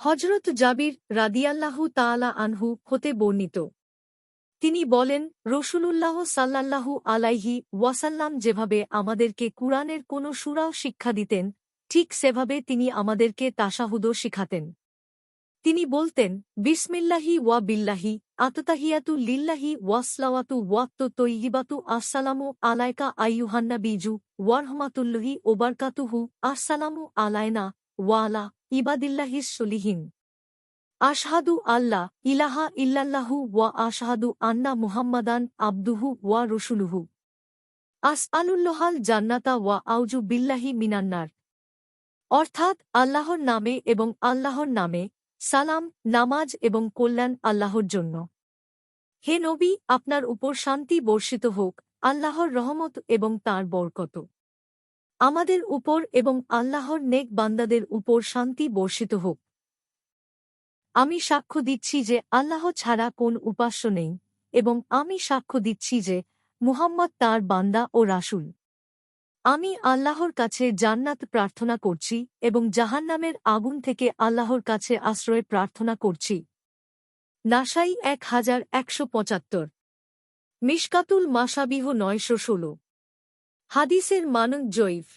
হযরত জাবির রাদিয়াল্লাহু তাআলা আনহু হতে বর্ণিত। তিনি বলেন, রাসূলুল্লাহ সাল্লাল্লাহু আলাইহি ওয়াসাল্লাম যেভাবে আমাদেরকে কুরআনের কোনো সূরাও শিক্ষা দিতেন, ঠিক সেভাবে তিনি আমাদেরকে তাশাহুদও শিখাতেন। তিনি বলতেন, বিসমিল্লাহি ওয়া বিল্লাহি, আততাহিয়াতু লিল্লাহি ওয়াসসালাওয়াতু ওয়াত-তয়্যিবাতু আসসালামু আলাইকা আইয়ুহান নাবিয়্যু ওয়া রাহমাতুল্লাহি ওয়া বারাকাতুহু, আসসালামু আলাইনা ওয়া আলা ইবাদিল্লাহিস সলিহিন। আশহাদু আল্লা ইলাহা ইল্লাল্লাহু ওয়া আশহাদু আন্না মুহাম্মাদান আবদুহু ওয়া রাসূলুহু। আসআলুল্লাহাল জান্নাতা ওয়া আউযু বিল্লাহি মিনান নার। অর্থাৎ আল্লাহর নামে এবং আল্লাহর নামে, সালাম, নামাজ এবং কল্যাণ আল্লাহর জন্য। হে নবী, আপনার উপর শান্তি বর্ষিত হোক, আল্লাহর রহমত এবং তাঁর বরকত আমাদের উপর এবং আল্লাহর নেক বান্দাদের উপর শান্তি বর্ষিত হোক। আমি সাক্ষ্য দিচ্ছি যে আল্লাহ ছাড়া কোন উপাস্য নেই, এবং আমি সাক্ষ্য দিচ্ছি যে মুহাম্মদ তাঁর বান্দা ও রাসূল। আমি আল্লাহর কাছে জান্নাত প্রার্থনা করছি এবং জাহান্নামের আগুন থেকে আল্লাহর কাছে আশ্রয় প্রার্থনা করছি। নাসাই 1175। মিশকাতুল মাসাবিহ 916। হাদিসের মানন জয়ীফ।